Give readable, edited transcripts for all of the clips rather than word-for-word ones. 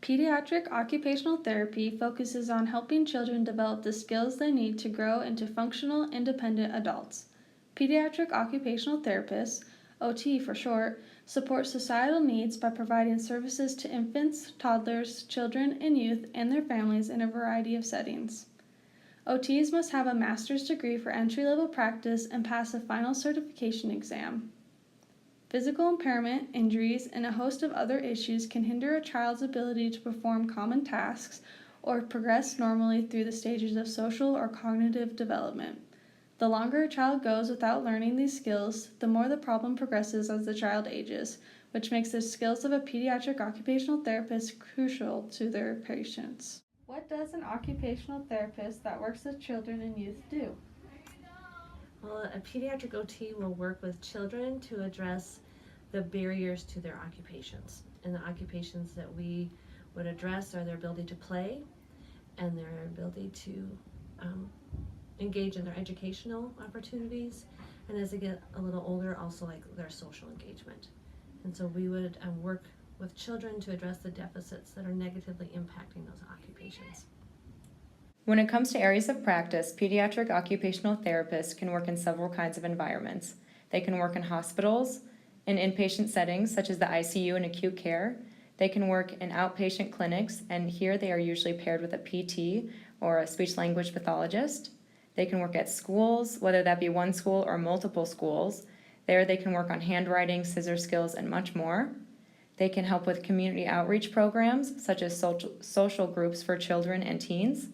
Pediatric occupational therapy focuses on helping children develop the skills they need to grow into functional, independent adults. Pediatric occupational therapists, OT for short, support societal needs by providing services to infants, toddlers, children, and youth and their families in a variety of settings. OTs must have a master's degree for entry-level practice and pass a final certification exam. Physical impairment, injuries, and a host of other issues can hinder a child's ability to perform common tasks or progress normally through the stages of social or cognitive development. The longer a child goes without learning these skills, the more the problem progresses as the child ages, which makes the skills of a pediatric occupational therapist crucial to their patients. What does an occupational therapist that works with children and youth do? Well, a pediatric OT will work with children to address the barriers to their occupations. And the occupations that we would address are their ability to play and their ability to engage in their educational opportunities. And as they get a little older, also like their social engagement. And so we would work with children to address the deficits that are negatively impacting those occupations. When it comes to areas of practice, pediatric occupational therapists can work in several kinds of environments. They can work in hospitals, in inpatient settings such as the ICU and acute care. They can work in outpatient clinics, and here they are usually paired with a PT or a speech-language pathologist. They can work at schools, whether that be one school or multiple schools. There they can work on handwriting, scissor skills, and much more. They can help with community outreach programs such as social groups for children and teens.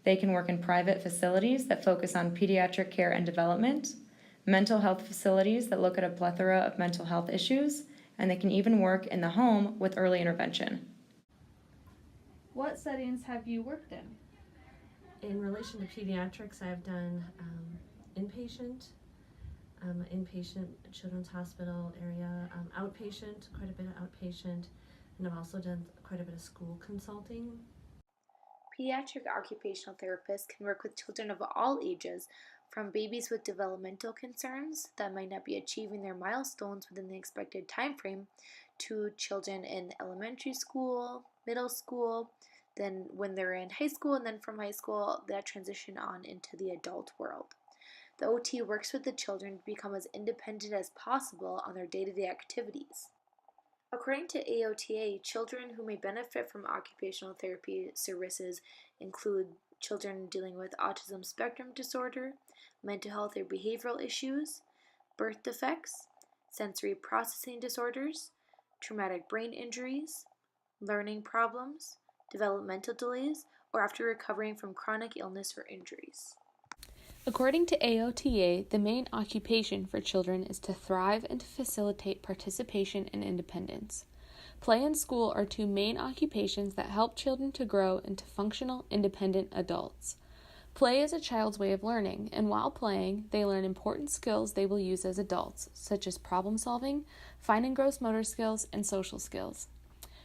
They can work in private facilities that focus on pediatric care and development, mental health facilities that look at a plethora of mental health issues, and they can even work in the home with early intervention. What settings have you worked in? In relation to pediatrics, I've done inpatient children's hospital area, outpatient, quite a bit of outpatient, and I've also done quite a bit of school consulting. Pediatric occupational therapists can work with children of all ages, from babies with developmental concerns that might not be achieving their milestones within the expected time frame, to children in elementary school, middle school, then when they're in high school, and then from high school, that transition on into the adult world. The OT works with the children to become as independent as possible on their day-to-day activities. According to AOTA, children who may benefit from occupational therapy services include children dealing with autism spectrum disorder, mental health or behavioral issues, birth defects, sensory processing disorders, traumatic brain injuries, learning problems, developmental delays, or after recovering from chronic illness or injuries. According to AOTA, the main occupation for children is to thrive and to facilitate participation and independence. Play and school are two main occupations that help children to grow into functional, independent adults. Play is a child's way of learning, and while playing, they learn important skills they will use as adults, such as problem solving, fine and gross motor skills, and social skills.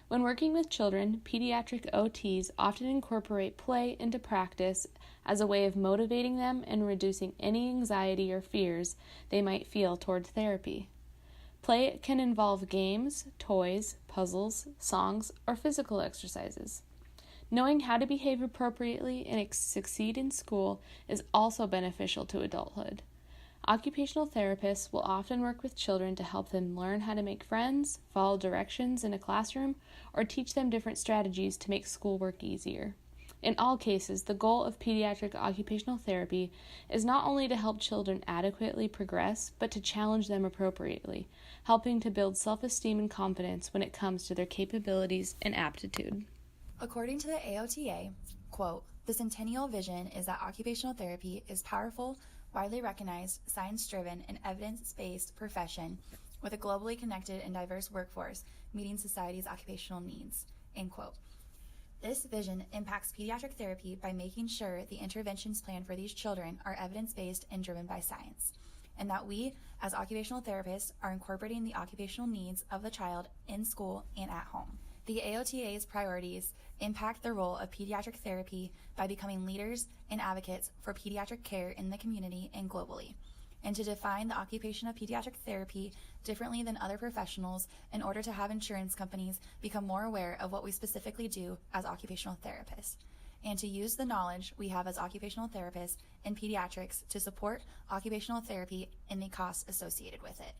When working with children, pediatric OTs often incorporate play into practice as a way of motivating them and reducing any anxiety or fears they might feel toward therapy. Play can involve games, toys, puzzles, songs, or physical exercises. Knowing how to behave appropriately and succeed in school is also beneficial to adulthood. Occupational therapists will often work with children to help them learn how to make friends, follow directions in a classroom, or teach them different strategies to make schoolwork easier. In all cases, the goal of pediatric occupational therapy is not only to help children adequately progress, but to challenge them appropriately, helping to build self-esteem and confidence when it comes to their capabilities and aptitude. According to the AOTA, quote, "The centennial vision is that occupational therapy is powerful, widely recognized, science-driven, and evidence-based profession with a globally connected and diverse workforce meeting society's occupational needs," end quote. This vision impacts pediatric therapy by making sure the interventions planned for these children are evidence-based and driven by science, and that we, as occupational therapists, are incorporating the occupational needs of the child in school and at home. The AOTA's priorities impact the role of pediatric therapy by becoming leaders and advocates for pediatric care in the community and globally, and to define the occupation of pediatric therapy differently than other professionals in order to have insurance companies become more aware of what we specifically do as occupational therapists, and to use the knowledge we have as occupational therapists in pediatrics to support occupational therapy and the costs associated with it.